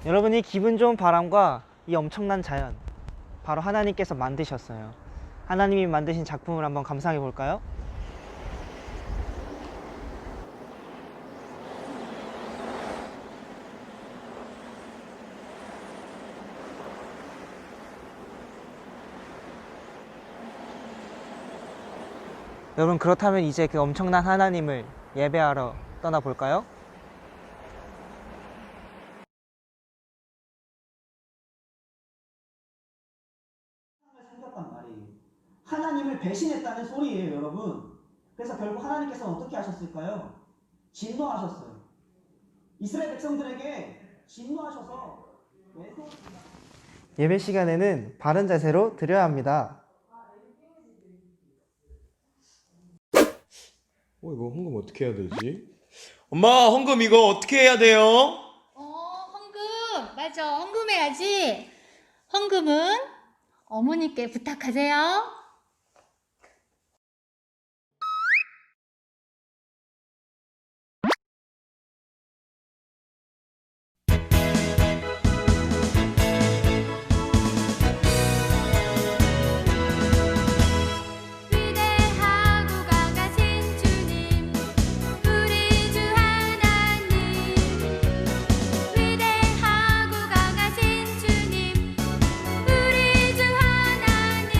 여러분이 기분 좋은 바람과 이 엄청난 자연, 바로 하나님께서 만드셨어요. 하나님이 만드신 작품을 한번 감상해 볼까요? 여러분, 그렇다면 이제 그 엄청난 하나님을 예배하러 떠나볼까요? 생겼단 말이에요. 하나님을 배신했다는 소리예요, 여러분. 그래서 결국 하나님께서 어떻게 하셨을까요? 진노하셨어요. 이스라엘 백성들에게 진노하셔서 예배 시간에는 바른 자세로 드려야 합니다. 이거 헌금 어떻게 해야 되지? 엄마, 헌금 이거 어떻게 해야 돼요? 헌금. 맞아. 헌금해야지. 헌금은 어머니께 부탁하세요. 위대하고 강하신 주님, 우리 주 하나님. 위대하고 강하신 주님, 우리 주 하나님.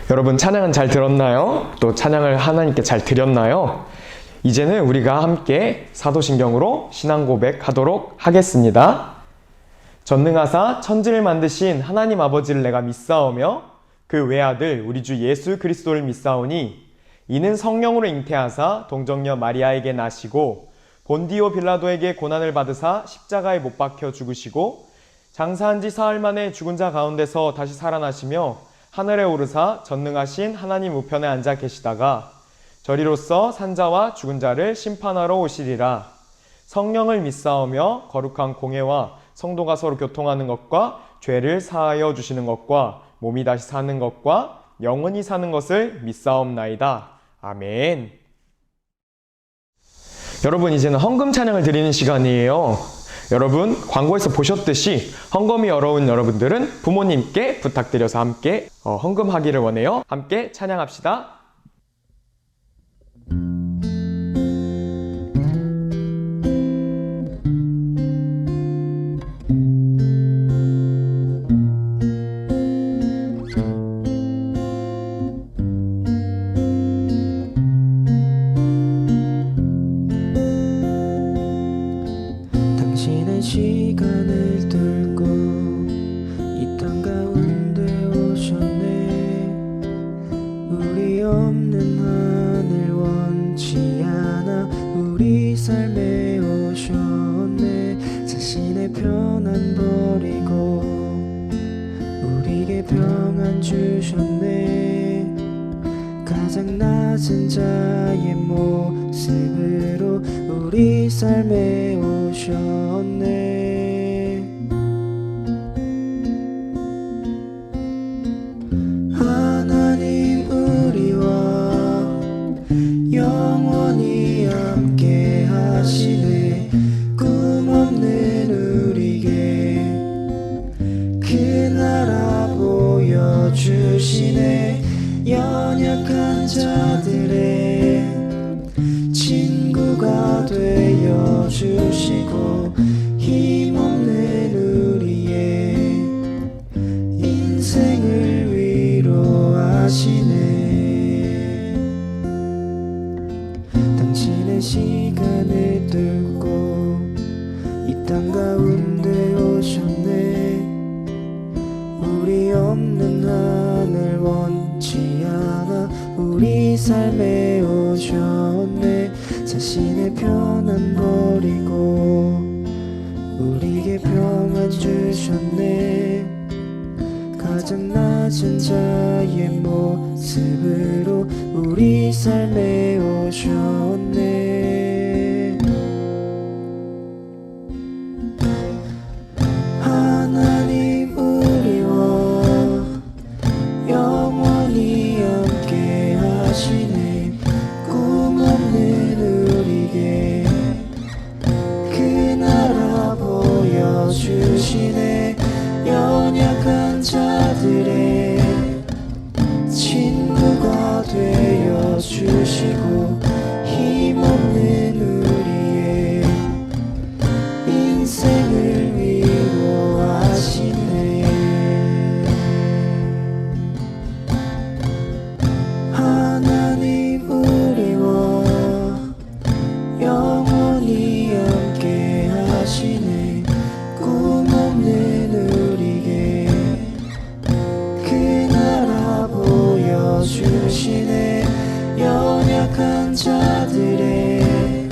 여러분 찬양은 잘 들었나요? 또 찬양을 하나님께 잘 드렸나요? 이제는 우리가 함께 사도신경으로 신앙 고백하도록 하겠습니다. 전능하사 천지를 만드신 하나님 아버지를 내가 믿사오며 그 외아들 우리 주 예수 그리스도를 믿사오니 이는 성령으로 잉태하사 동정녀 마리아에게 나시고 본디오 빌라도에게 고난을 받으사 십자가에 못 박혀 죽으시고 장사한 지 사흘 만에 죽은 자 가운데서 다시 살아나시며 하늘에 오르사 전능하신 하나님 우편에 앉아 계시다가 저리로서 산자와 죽은 자를 심판하러 오시리라. 성령을 믿사오며 거룩한 공회와 성도가 서로 교통하는 것과 죄를 사하여 주시는 것과 몸이 다시 사는 것과 영원히 사는 것을 믿사옵나이다. 아멘. 여러분 이제는 헌금 찬양을 드리는 시간이에요. 여러분 광고에서 보셨듯이 헌금이 어려운 여러분들은 부모님께 부탁드려서 함께 헌금하기를 원해요. 함께 찬양합시다. 당신의 시간을 뚫고 이 땅 가운데 오셨네. 우리 없는 하늘 원치 않아 우리 삶에 오셨네. 자신의 편안 버리고 우리에게 평안 주셨네. 가장 낮은 자의 모습으로 우리 삶에 오셨네. 하나님 우리와 영원히 함께 하시네. 꿈 없는 우리에게 그 나라 보여주시네. 연약한 자들의 친구가 되어 주시고 힘없는 우리의 인생을 위로하시네. 당신의 시간을 뚫고 이 땅 가운데 오셨네. 우리 없는 하늘 원치 않아 우리 삶에 오셨네. 자신의 편안 버리고 우리에게 평안 주셨네. 가장 낮은 자의 모습으로 우리 삶에 오셨네. 하나님 우리와 영원히 함께 하시네. 꿈 없는 우리에게 그 나라 보여주시네. 연약한 자들의 친구가 되어 주시고 힘없는 우리의 인생을 위로하시네. 하나님 우리와 영원히 함께 하시네. 꿈 없는 우리에게 그 나라 보여주시네. 연약한 자들의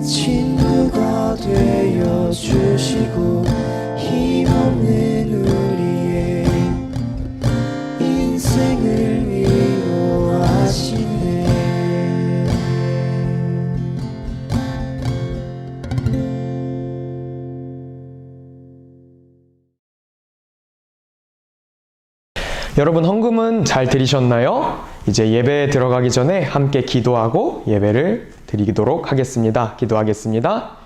친구가 되어 주시고 힘없는 우리의 인생을 위로하시네. 여러분 헌금은 잘 드리셨나요? 이제 예배에 들어가기 전에 함께 기도하고 예배를 드리도록 하겠습니다. 기도하겠습니다.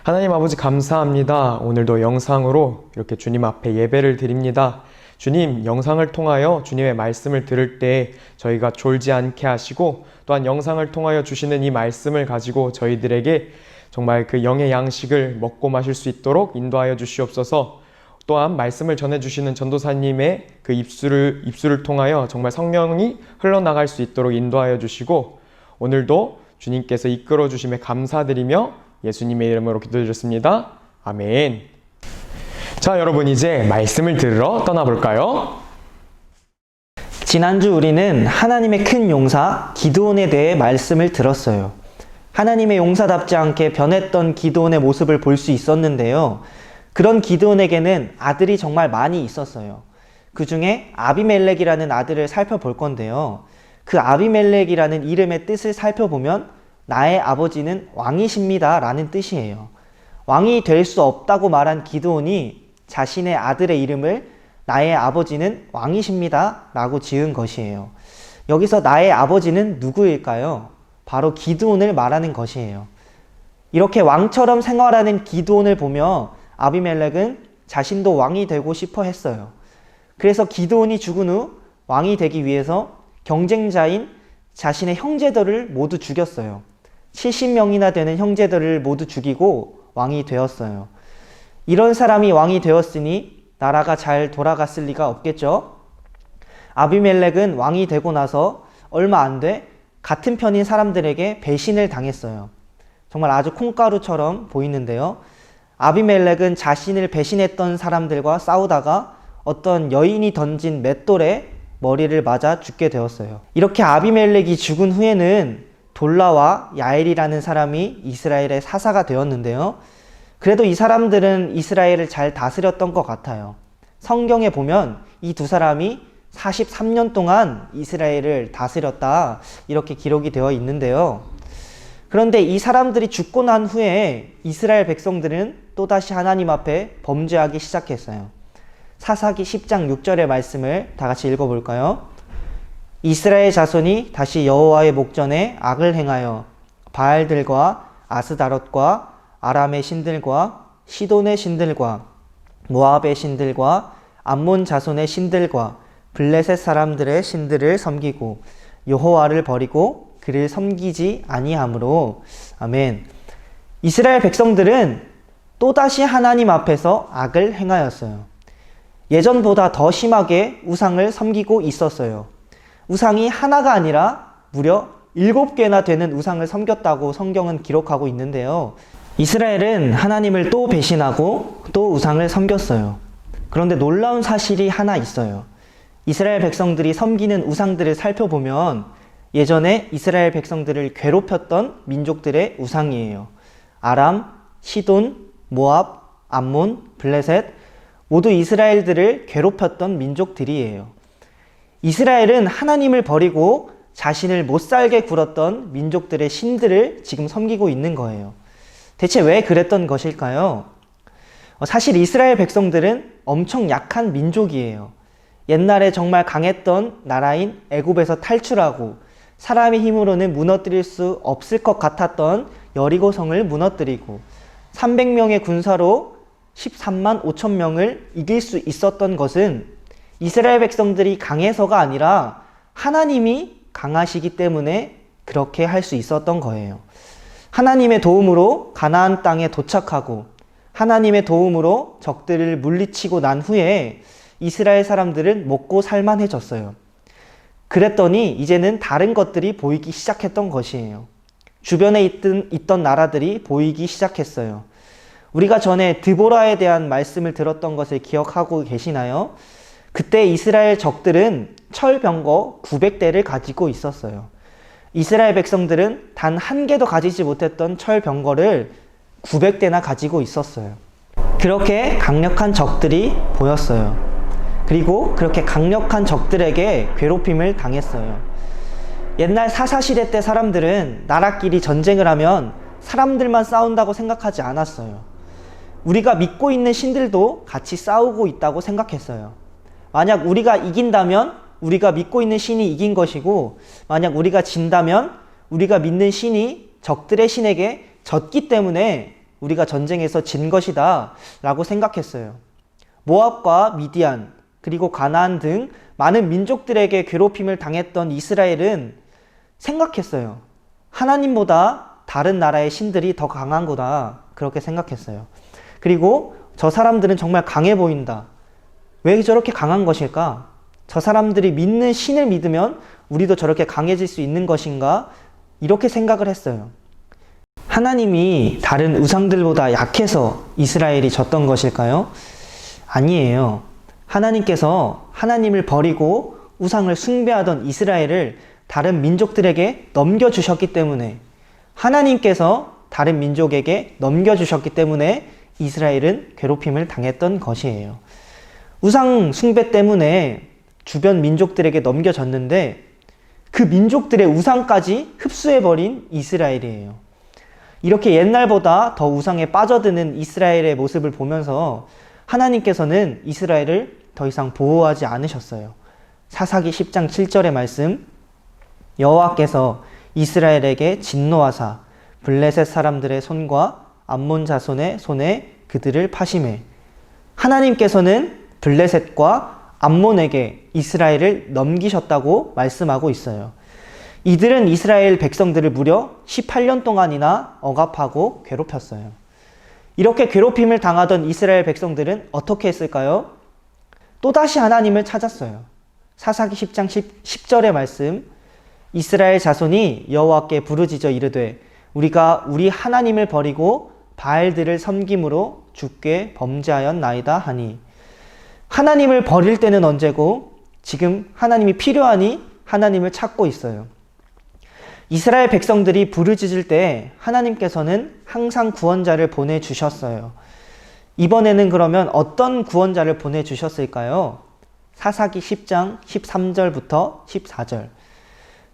하나님 아버지 감사합니다. 오늘도 영상으로 이렇게 주님 앞에 예배를 드립니다. 주님, 영상을 통하여 주님의 말씀을 들을 때 저희가 졸지 않게 하시고 또한 영상을 통하여 주시는 이 말씀을 가지고 저희들에게 정말 그 영의 양식을 먹고 마실 수 있도록 인도하여 주시옵소서. 또한 말씀을 전해주시는 전도사님의 그 입술을 통하여 정말 성령이 흘러나갈 수 있도록 인도하여 주시고 오늘도 주님께서 이끌어 주심에 감사드리며 예수님의 이름으로 기도드렸습니다. 아멘. 자, 여러분 이제 말씀을 들으러 떠나볼까요? 지난주 우리는 하나님의 큰 용사 기드온에 대해 말씀을 들었어요. 하나님의 용사답지 않게 변했던 기드온의 모습을 볼 수 있었는데요. 그런 기드온에게는 아들이 정말 많이 있었어요. 그 중에 아비멜렉이라는 아들을 살펴볼 건데요. 그 아비멜렉이라는 이름의 뜻을 살펴보면 나의 아버지는 왕이십니다 라는 뜻이에요. 왕이 될 수 없다고 말한 기드온이 자신의 아들의 이름을 나의 아버지는 왕이십니다 라고 지은 것이에요. 여기서 나의 아버지는 누구일까요? 바로 기드온을 말하는 것이에요. 이렇게 왕처럼 생활하는 기드온을 보며 아비멜렉은 자신도 왕이 되고 싶어 했어요. 그래서 기드온이 죽은 후 왕이 되기 위해서 경쟁자인 자신의 형제들을 모두 죽였어요. 70명이나 되는 형제들을 모두 죽이고 왕이 되었어요. 이런 사람이 왕이 되었으니 나라가 잘 돌아갔을 리가 없겠죠? 아비멜렉은 왕이 되고 나서 얼마 안 돼 같은 편인 사람들에게 배신을 당했어요. 정말 아주 콩가루처럼 보이는데요. 아비멜렉은 자신을 배신했던 사람들과 싸우다가 어떤 여인이 던진 맷돌에 머리를 맞아 죽게 되었어요. 이렇게 아비멜렉이 죽은 후에는 돌라와 야엘이라는 사람이 이스라엘의 사사가 되었는데요. 그래도 이 사람들은 이스라엘을 잘 다스렸던 것 같아요. 성경에 보면 이 두 사람이 43년 동안 이스라엘을 다스렸다 이렇게 기록이 되어 있는데요. 그런데 이 사람들이 죽고 난 후에 이스라엘 백성들은 또다시 하나님 앞에 범죄하기 시작했어요. 사사기 10장 6절의 말씀을 다 같이 읽어볼까요? 이스라엘 자손이 다시 여호와의 목전에 악을 행하여 바알들과 아스다롯과 아람의 신들과 시돈의 신들과 모압의 신들과 암몬 자손의 신들과 블레셋 사람들의 신들을 섬기고 여호와를 버리고 그를 섬기지 아니하므로. 아멘. 이스라엘 백성들은 또다시 하나님 앞에서 악을 행하였어요. 예전보다 더 심하게 우상을 섬기고 있었어요. 우상이 하나가 아니라 무려 7개나 되는 우상을 섬겼다고 성경은 기록하고 있는데요. 이스라엘은 하나님을 또 배신하고 또 우상을 섬겼어요. 그런데 놀라운 사실이 하나 있어요. 이스라엘 백성들이 섬기는 우상들을 살펴보면 예전에 이스라엘 백성들을 괴롭혔던 민족들의 우상이에요. 아람, 시돈, 모압, 암몬, 블레셋 모두 이스라엘들을 괴롭혔던 민족들이에요. 이스라엘은 하나님을 버리고 자신을 못살게 굴었던 민족들의 신들을 지금 섬기고 있는 거예요. 대체 왜 그랬던 것일까요? 사실 이스라엘 백성들은 엄청 약한 민족이에요. 옛날에 정말 강했던 나라인 애굽에서 탈출하고 사람의 힘으로는 무너뜨릴 수 없을 것 같았던 여리고성을 무너뜨리고 300명의 군사로 13만 5천 명을 이길 수 있었던 것은 이스라엘 백성들이 강해서가 아니라 하나님이 강하시기 때문에 그렇게 할 수 있었던 거예요. 하나님의 도움으로 가나안 땅에 도착하고 하나님의 도움으로 적들을 물리치고 난 후에 이스라엘 사람들은 먹고 살만해졌어요. 그랬더니 이제는 다른 것들이 보이기 시작했던 것이에요. 주변에 있던 나라들이 보이기 시작했어요. 우리가 전에 드보라에 대한 말씀을 들었던 것을 기억하고 계시나요? 그때 이스라엘 적들은 철병거 900대를 가지고 있었어요. 이스라엘 백성들은 단 한 개도 가지지 못했던 철병거를 900대나 가지고 있었어요. 그렇게 강력한 적들이 보였어요. 그리고 그렇게 강력한 적들에게 괴롭힘을 당했어요. 옛날 사사시대 때 사람들은 나라끼리 전쟁을 하면 사람들만 싸운다고 생각하지 않았어요. 우리가 믿고 있는 신들도 같이 싸우고 있다고 생각했어요. 만약 우리가 이긴다면 우리가 믿고 있는 신이 이긴 것이고, 만약 우리가 진다면 우리가 믿는 신이 적들의 신에게 졌기 때문에 우리가 전쟁에서 진 것이다 라고 생각했어요. 모압과 미디안 그리고 가나안 등 많은 민족들에게 괴롭힘을 당했던 이스라엘은 생각했어요. 하나님보다 다른 나라의 신들이 더 강한 거다 그렇게 생각했어요. 그리고 저 사람들은 정말 강해 보인다. 왜 저렇게 강한 것일까? 저 사람들이 믿는 신을 믿으면 우리도 저렇게 강해질 수 있는 것인가? 이렇게 생각을 했어요. 하나님이 다른 우상들보다 약해서 이스라엘이 졌던 것일까요? 아니에요. 하나님께서 하나님을 버리고 우상을 숭배하던 이스라엘을 다른 민족들에게 넘겨주셨기 때문에, 하나님께서 다른 민족에게 넘겨주셨기 때문에 이스라엘은 괴롭힘을 당했던 것이에요. 우상 숭배 때문에 주변 민족들에게 넘겨졌는데 그 민족들의 우상까지 흡수해버린 이스라엘이에요. 이렇게 옛날보다 더 우상에 빠져드는 이스라엘의 모습을 보면서 하나님께서는 이스라엘을 더 이상 보호하지 않으셨어요. 사사기 10장 7절의 말씀, 여호와께서 이스라엘에게 진노하사 블레셋 사람들의 손과 암몬 자손의 손에 그들을 파심해. 하나님께서는 블레셋과 암몬에게 이스라엘을 넘기셨다고 말씀하고 있어요. 이들은 이스라엘 백성들을 무려 18년 동안이나 억압하고 괴롭혔어요. 이렇게 괴롭힘을 당하던 이스라엘 백성들은 어떻게 했을까요? 또다시 하나님을 찾았어요. 사사기 10장 10절의 말씀, 이스라엘 자손이 여호와께 부르짖어 이르되 우리가 우리 하나님을 버리고 바알들을 섬김으로 주께 범죄하였나이다 하니. 하나님을 버릴 때는 언제고 지금 하나님이 필요하니 하나님을 찾고 있어요. 이스라엘 백성들이 부르짖을 때 하나님께서는 항상 구원자를 보내주셨어요. 이번에는 그러면 어떤 구원자를 보내주셨을까요? 사사기 10장 13절부터 14절.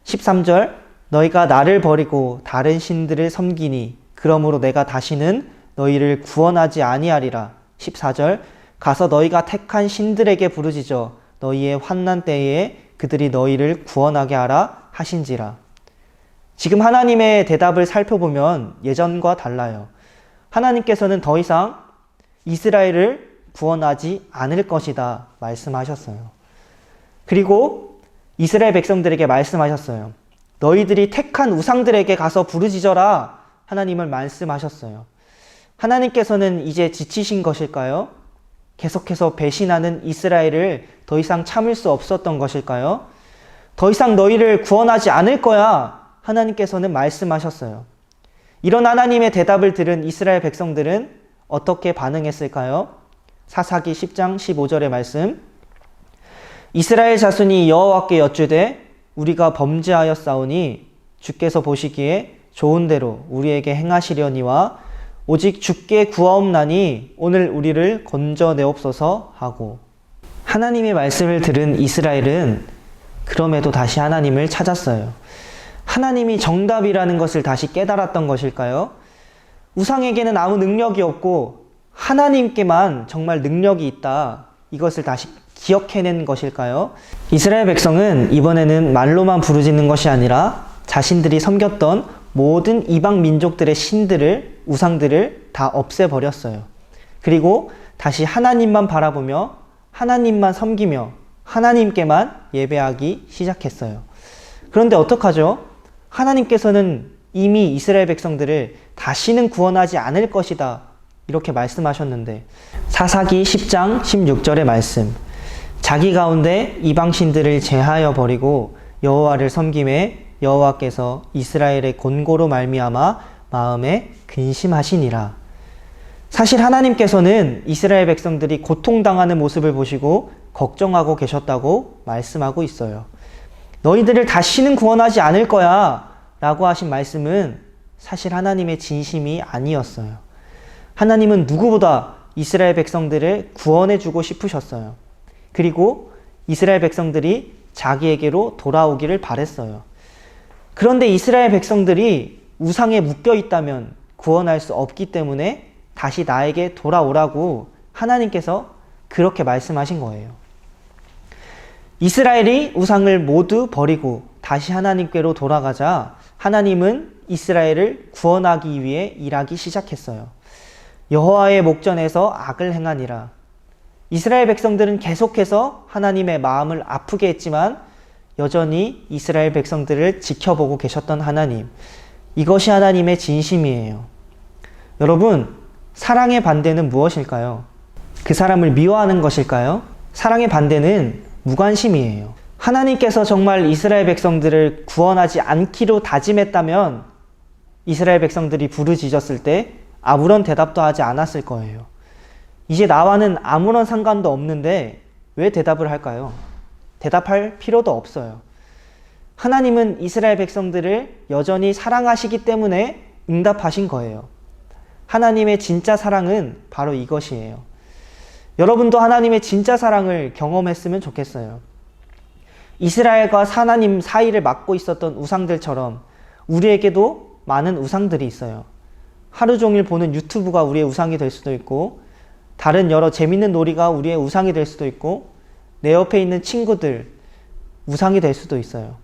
13절, 너희가 나를 버리고 다른 신들을 섬기니 그러므로 내가 다시는 너희를 구원하지 아니하리라. 14절, 가서 너희가 택한 신들에게 부르짖어 너희의 환난 때에 그들이 너희를 구원하게 하라 하신지라. 지금 하나님의 대답을 살펴보면 예전과 달라요. 하나님께서는 더 이상 이스라엘을 구원하지 않을 것이다 말씀하셨어요. 그리고 이스라엘 백성들에게 말씀하셨어요. 너희들이 택한 우상들에게 가서 부르짖어라 하나님을 말씀하셨어요. 하나님께서는 이제 지치신 것일까요? 계속해서 배신하는 이스라엘을 더 이상 참을 수 없었던 것일까요? 더 이상 너희를 구원하지 않을 거야 하나님께서는 말씀하셨어요. 이런 하나님의 대답을 들은 이스라엘 백성들은 어떻게 반응했을까요? 사사기 10장 15절의 말씀, 이스라엘 자손이 여호와께 여쭈되 우리가 범죄하였사오니 주께서 보시기에 좋은 대로 우리에게 행하시려니와 오직 주께 구하옵나니 오늘 우리를 건져내옵소서 하고. 하나님의 말씀을 들은 이스라엘은 그럼에도 다시 하나님을 찾았어요. 하나님이 정답이라는 것을 다시 깨달았던 것일까요? 우상에게는 아무 능력이 없고 하나님께만 정말 능력이 있다. 이것을 다시 기억해낸 것일까요? 이스라엘 백성은 이번에는 말로만 부르짖는 것이 아니라 자신들이 섬겼던 모든 이방 민족들의 신들을, 우상들을 다 없애버렸어요. 그리고 다시 하나님만 바라보며 하나님만 섬기며 하나님께만 예배하기 시작했어요. 그런데 어떡하죠? 하나님께서는 이미 이스라엘 백성들을 다시는 구원하지 않을 것이다 이렇게 말씀하셨는데, 사사기 10장 16절의 말씀, 자기 가운데 이방신들을 제하여 버리고 여호와를 섬김에 여호와께서 이스라엘의 곤고로 말미암아 마음에 근심하시니라. 사실 하나님께서는 이스라엘 백성들이 고통당하는 모습을 보시고 걱정하고 계셨다고 말씀하고 있어요. 너희들을 다시는 구원하지 않을 거야 라고 하신 말씀은 사실 하나님의 진심이 아니었어요. 하나님은 누구보다 이스라엘 백성들을 구원해주고 싶으셨어요. 그리고 이스라엘 백성들이 자기에게로 돌아오기를 바랬어요. 그런데 이스라엘 백성들이 우상에 묶여 있다면 구원할 수 없기 때문에 다시 나에게 돌아오라고 하나님께서 그렇게 말씀하신 거예요. 이스라엘이 우상을 모두 버리고 다시 하나님께로 돌아가자 하나님은 이스라엘을 구원하기 위해 일하기 시작했어요. 여호와의 목전에서 악을 행하니라. 이스라엘 백성들은 계속해서 하나님의 마음을 아프게 했지만 여전히 이스라엘 백성들을 지켜보고 계셨던 하나님, 이것이 하나님의 진심이에요. 여러분, 사랑의 반대는 무엇일까요? 그 사람을 미워하는 것일까요? 사랑의 반대는 무관심이에요. 하나님께서 정말 이스라엘 백성들을 구원하지 않기로 다짐했다면 이스라엘 백성들이 부르짖었을 때 아무런 대답도 하지 않았을 거예요. 이제 나와는 아무런 상관도 없는데 왜 대답을 할까요? 대답할 필요도 없어요. 하나님은 이스라엘 백성들을 여전히 사랑하시기 때문에 응답하신 거예요. 하나님의 진짜 사랑은 바로 이것이에요. 여러분도 하나님의 진짜 사랑을 경험했으면 좋겠어요. 이스라엘과 하나님 사이를 막고 있었던 우상들처럼 우리에게도 많은 우상들이 있어요. 하루 종일 보는 유튜브가 우리의 우상이 될 수도 있고, 다른 여러 재밌는 놀이가 우리의 우상이 될 수도 있고, 내 옆에 있는 친구들 우상이 될 수도 있어요.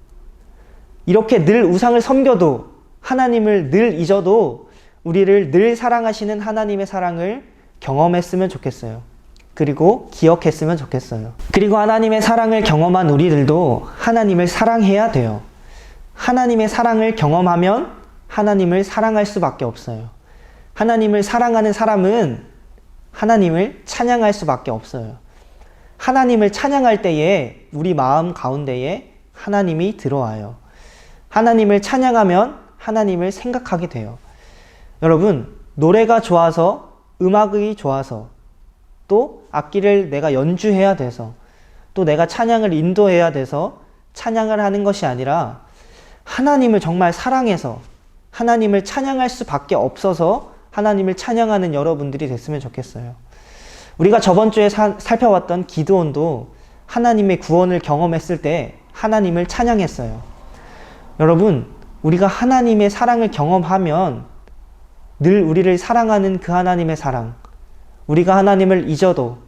이렇게 늘 우상을 섬겨도, 하나님을 늘 잊어도 우리를 늘 사랑하시는 하나님의 사랑을 경험했으면 좋겠어요. 그리고 기억했으면 좋겠어요. 그리고 하나님의 사랑을 경험한 우리들도 하나님을 사랑해야 돼요. 하나님의 사랑을 경험하면 하나님을 사랑할 수밖에 없어요. 하나님을 사랑하는 사람은 하나님을 찬양할 수밖에 없어요. 하나님을 찬양할 때에 우리 마음 가운데에 하나님이 들어와요. 하나님을 찬양하면 하나님을 생각하게 돼요. 여러분, 노래가 좋아서, 음악이 좋아서, 또 악기를 내가 연주해야 돼서, 또 내가 찬양을 인도해야 돼서 찬양을 하는 것이 아니라 하나님을 정말 사랑해서 하나님을 찬양할 수밖에 없어서 하나님을 찬양하는 여러분들이 됐으면 좋겠어요. 우리가 저번 주에 살펴봤던 기드온도 하나님의 구원을 경험했을 때 하나님을 찬양했어요. 여러분, 우리가 하나님의 사랑을 경험하면 늘 우리를 사랑하는 그 하나님의 사랑, 우리가 하나님을 잊어도,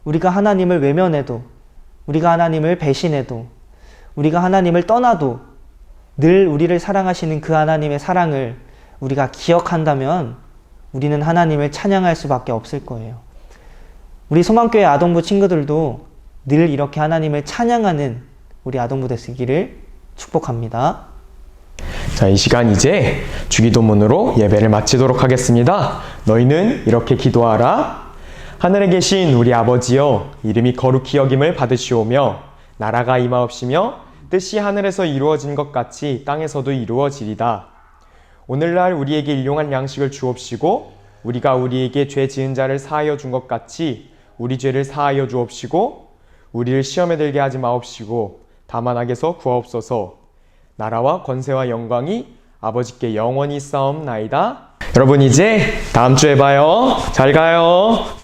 우리가 하나님을 외면해도, 우리가 하나님을 배신해도, 우리가 하나님을 떠나도 늘 우리를 사랑하시는 그 하나님의 사랑을 우리가 기억한다면 우리는 하나님을 찬양할 수밖에 없을 거예요. 우리 소망교회 아동부 친구들도 늘 이렇게 하나님을 찬양하는 우리 아동부 되시기를 축복합니다. 자, 이 시간 이제 주기도문으로 예배를 마치도록 하겠습니다. 너희는 이렇게 기도하라. 하늘에 계신 우리 아버지여, 이름이 거룩히 여김을 받으시오며 나라가 임하옵시며 뜻이 하늘에서 이루어진 것 같이 땅에서도 이루어지리다. 오늘날 우리에게 일용할 양식을 주옵시고 우리가 우리에게 죄 지은 자를 사하여 준 것 같이 우리 죄를 사하여 주옵시고 우리를 시험에 들게 하지 마옵시고 다만 악에서 구하옵소서. 나라와 권세와 영광이 아버지께 영원히 쌓옵나이다. 여러분, 이제 다음 주에 봐요. 잘 가요.